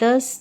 10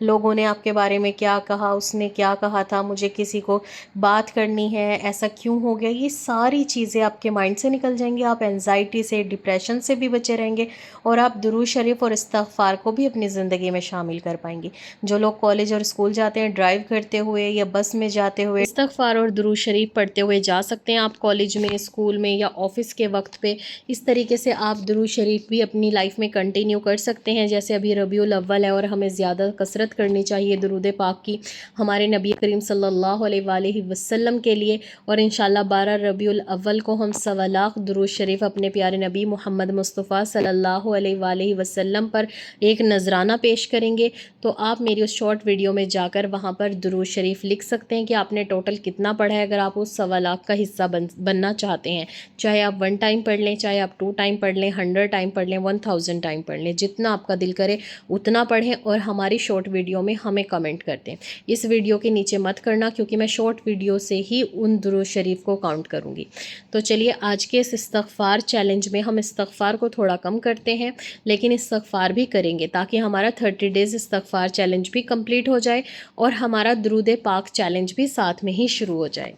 لوگوں نے آپ کے بارے میں کیا کہا، اس نے کیا کہا تھا، مجھے کسی کو بات کرنی ہے، ایسا کیوں ہو گیا، یہ ساری چیزیں آپ کے مائنڈ سے نکل جائیں گی. آپ اینزائٹی سے، ڈپریشن سے بھی بچے رہیں گے اور آپ درود شریف اور استغفار کو بھی اپنی زندگی میں شامل کر پائیں گے. جو لوگ کالج اور اسکول جاتے ہیں ڈرائیو کرتے ہوئے یا بس میں جاتے ہوئے، استغفار اور درود شریف پڑھتے ہوئے جا سکتے ہیں. آپ کالج میں، اسکول میں یا آفس کے وقت پہ اس طریقے سے آپ درود شریف بھی اپنی لائف میں کنٹینیو کر سکتے ہیں. جیسے ابھی ربیع الاول ہے اور ہمیں زیادہ کثرت کرنی چاہیے درود پاک کی ہمارے نبی کریم صلی اللہ علیہ وآلہ وسلم کے لیے. اور انشاءاللہ 12 ربیع الاول کو ہم 1.25 لاکھ درود شریف اپنے پیارے نبی محمد مصطفیٰ صلی اللہ علیہ وآلہ وسلم پر ایک نذرانہ پیش کریں گے. تو آپ میری اس شارٹ ویڈیو میں جا کر وہاں پر درود شریف لکھ سکتے ہیں کہ آپ نے ٹوٹل کتنا پڑھا ہے اگر آپ اس 1.25 لاکھ کا حصہ بننا چاہتے ہیں. چاہے آپ 1 ٹائم پڑھ لیں، چاہے آپ 2 ٹائم پڑھ لیں، 100 ٹائم پڑھ لیں، 1000 ٹائم پڑھ لیں، جتنا آپ کا دل کرے اتنا پڑھیں اور ہماری شارٹ ویڈیو میں ہمیں کمنٹ کر دیں. اس ویڈیو کے نیچے مت کرنا کیونکہ میں شارٹ ویڈیو سے ہی ان درود شریف کو کاؤنٹ کروں گی. تو چلیے آج کے اس استغفار چیلنج میں ہم استغفار کو تھوڑا کم کرتے ہیں لیکن استغفار بھی کریں گے تاکہ ہمارا 30 ڈیز استغفار چیلنج بھی کمپلیٹ ہو جائے اور ہمارا درود پاک چیلنج بھی ساتھ میں ہی شروع ہو جائے.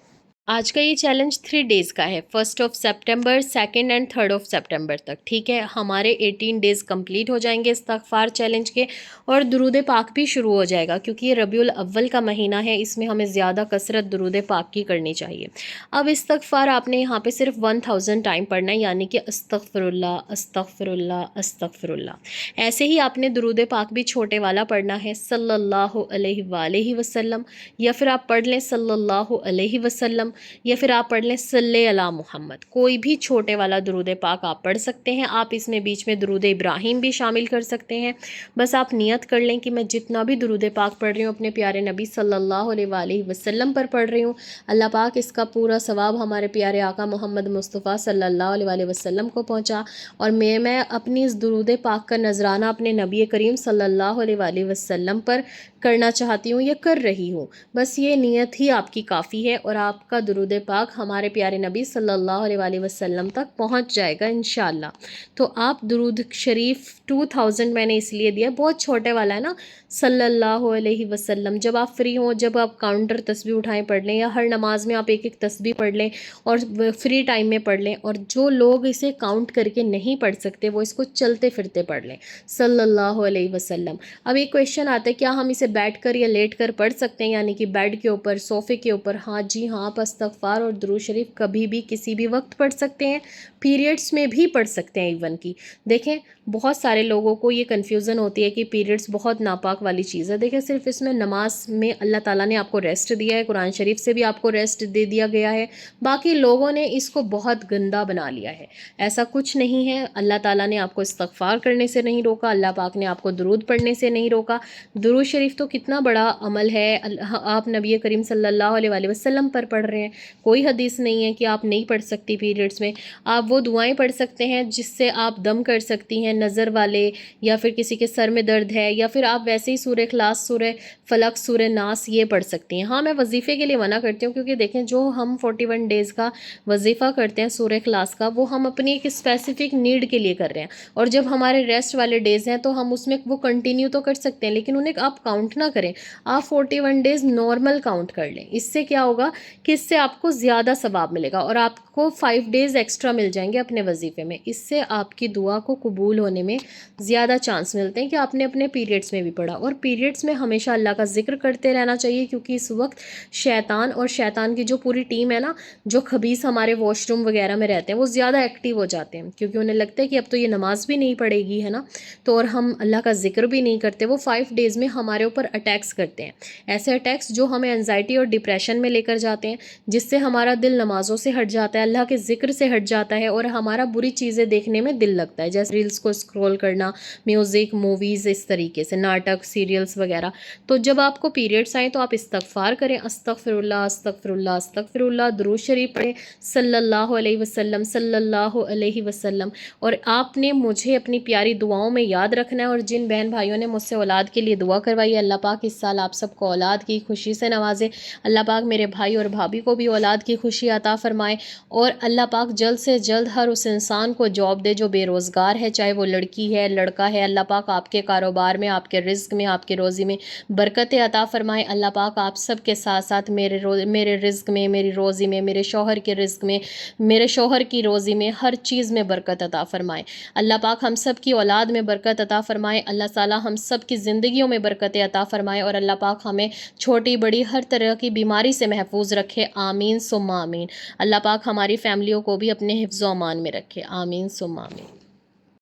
آج کا یہ چیلنج 3 ڈیز کا ہے، 1 سپٹمبر، 2 اینڈ 3 سپٹمبر تک. ٹھیک ہے، ہمارے 18 ڈیز کمپلیٹ ہو جائیں گے استغفار چیلنج کے اور درود پاک بھی شروع ہو جائے گا کیونکہ یہ ربیع الاول کا مہینہ ہے، اس میں ہمیں زیادہ کثرت درود پاک کی کرنی چاہیے. اب استغفار آپ نے یہاں پہ صرف 1000 ٹائم پڑھنا ہے، یعنی کہ استغفر اللہ، استغفر اللہ، استغفر اللہ. ایسے ہی آپ نے درود پاک بھی چھوٹے والا پڑھنا ہے، صلی اللہ علیہ وآلہ وسلم، یا پھر آپ پڑھ لیں صلی اللہ علیہ وسلم، یا پھر آپ پڑھ لیں صلی علی محمد. کوئی بھی چھوٹے والا درود پاک آپ پڑھ سکتے ہیں. آپ اس میں بیچ میں درود ابراہیم بھی شامل کر سکتے ہیں. بس آپ نیت کر لیں کہ میں جتنا بھی درود پاک پڑھ رہی ہوں اپنے پیارے نبی صلی اللہ علیہ وآلہ وسلم پر پڑھ رہی ہوں. اللہ پاک اس کا پورا ثواب ہمارے پیارے آقا محمد مصطفیٰ صلی اللہ علیہ وآلہ وسلم کو پہنچا، اور میں اپنی اس درود پاک کا نذرانہ اپنے نبی کریم صلی اللہ علیہ وآلہ وسلم پر کرنا چاہتی ہوں یا کر رہی ہوں. بس یہ نیت ہی آپ کی کافی ہے اور آپ کا درود پاک ہمارے پیارے نبی صلی اللہ علیہ وآلہ وسلم تک پہنچ جائے گا انشاءاللہ. تو آپ درود شریف 2000 میں نے اس لیے دیا، بہت چھوٹے والا ہے نا، صلی اللہ علیہ وسلم. جب آپ فری ہوں، جب آپ کاؤنٹر تسبیح اٹھائیں پڑھ لیں، یا ہر نماز میں آپ ایک ایک تسبیح پڑھ لیں اور فری ٹائم میں پڑھ لیں. اور جو لوگ اسے کاؤنٹ کر کے نہیں پڑھ سکتے وہ اس کو چلتے پھرتے پڑھ لیں، صلی اللہ علیہ وسلم. اب ایک کویشچن آتا ہے کیا ہم اسے بیٹھ کر یا لیٹ کر پڑھ سکتے ہیں، یعنی کہ بیڈ کے اوپر، صوفے کے اوپر؟ ہاں جی ہاں، آپ استغفار اور درود شریف کبھی بھی کسی بھی وقت پڑھ سکتے ہیں، پیریڈس میں بھی پڑھ سکتے ہیں ایون کی. دیکھیں بہت سارے لوگوں کو یہ کنفیوژن ہوتی ہے کہ پیریڈس بہت ناپاک والی چیز ہے. دیکھیں صرف اس میں نماز میں اللہ تعالیٰ نے آپ کو ریسٹ دیا ہے، قرآن شریف سے بھی آپ کو ریسٹ دے دیا گیا ہے. باقی لوگوں نے اس کو بہت گندا بنا لیا ہے. ایسا کچھ نہیں ہے. اللہ تعالیٰ نے آپ کو استغفار کرنے سے نہیں روکا، اللہ پاک نے آپ کو درود پڑھنے سے نہیں روکا. درود شریف تو کتنا بڑا عمل ہے، آپ نبی کریم صلی اللہ علیہ وآلہ وسلم پر پڑھ رہے ہیں. کوئی حدیث نہیں ہے کہ آپ نہیں پڑھ سکتی پیریڈس میں. آپ وہ دعائیں پڑھ سکتے ہیں جس سے آپ دم کر سکتی ہیں، نظر والے، یا پھر کسی کے سر میں درد ہے، یا پھر آپ ویسے ہی سورہ اخلاص، سورہ فلق، سورہ ناس یہ پڑھ سکتی ہیں. ہاں میں وظیفے کے لیے منع کرتی ہوں کیونکہ دیکھیں جو ہم 41 ڈیز کا وظیفہ کرتے ہیں سورہ اخلاص کا، وہ ہم اپنی ایک اسپیسیفک نیڈ کے لیے کر رہے ہیں. اور جب ہمارے ریسٹ والے ڈیز ہیں تو ہم اس میں وہ کنٹینیو تو کر سکتے ہیں لیکن انہیں آپ کاؤنٹ نہ کریں. آپ 41 ڈیز نارمل کاؤنٹ کر لیں. اس سے کیا ہوگا کہ اس سے آپ کو زیادہ ثواب ملے گا اور آپ کو 5 ڈیز ایکسٹرا مل جائیں گے اپنے وظیفے میں. اس سے آپ کی دعا کو قبول ہونے میں زیادہ چانس ملتے ہیں کہ آپ نے اپنے پیریڈس میں بھی پڑھا. اور پیریڈس میں ہمیشہ اللہ کا ذکر کرتے رہنا چاہیے کیونکہ اس وقت شیطان اور شیطان کی جو پوری ٹیم ہے نا، جو خبیث ہمارے واش روم وغیرہ میں رہتے ہیں، وہ زیادہ ایکٹیو ہو جاتے ہیں کیونکہ انہیں لگتا ہے کہ اب تو یہ نماز بھی نہیں پڑھے گی، ہے نا، تو اور ہم اللہ کا ذکر بھی نہیں کرتے. وہ 5 ڈیز میں ہمارے اوپر اٹیکس کرتے ہیں، ایسے اٹیکس جو ہمیں انزائٹی اور ڈپریشن میں لے کر جاتے ہیں، جس سے ہمارا دل نمازوں سے ہٹ جاتا ہے، اللہ کے ذکر سے ہٹ جاتا ہے اور ہمارا بری چیزیں دیکھنے میں دل لگتا ہے، جیسے ریلز کو اسکرول کرنا، میوزک، موویز، اس طریقے سے ناٹک، سیریلز وغیرہ. تو جب آپ کو پیریڈس آئیں تو آپ استغفار کریں، استغفر اللہ، استغفر اللہ، استغفر اللہ. درود شریف پڑھیں صلی اللہ علیہ وسلم، صلی اللہ علیہ وسلم. اور آپ نے مجھے اپنی پیاری دعاؤں میں یاد رکھنا ہے. اور جن بہن بھائیوں نے مجھ سے اولاد کے لیے دعا کروائی ہے، اللہ پاک اس سال آپ سب کو اولاد کی خوشی سے نوازے. اللہ پاک میرے بھائی اور بھابھی کو بھی اولاد کی خوشی عطا فرمائے. اور اللہ پاک جلد سے جلد ہر اس انسان کو جاب دے جو بے روزگار ہے، چاہے وہ لڑکی ہے لڑکا ہے۔ اللہ پاک آپ کے کاروبار میں، آپ کے رزق میں، آپ کے روزی میں برکت عطا فرمائے۔ اللہ پاک آپ سب کے ساتھ ساتھ میرے رزق میں، میری روزی میں، میرے شوہر کے رزق میں، میرے شوہر کی روزی میں، ہر چیز میں برکت عطا فرمائے۔ اللہ پاک ہم سب کی اولاد میں برکت عطا فرمائے۔ اللہ تعالی ہم سب کی زندگیوں میں برکت عطا فرمائے، اور اللہ پاک ہمیں چھوٹی بڑی ہر طرح کی بیماری سے محفوظ رکھے، آمین ثم آمین۔ اللہ پاک ہماری فیملیوں کو بھی اپنے حفظ و امان میں رکھے، آمین ثم آمین۔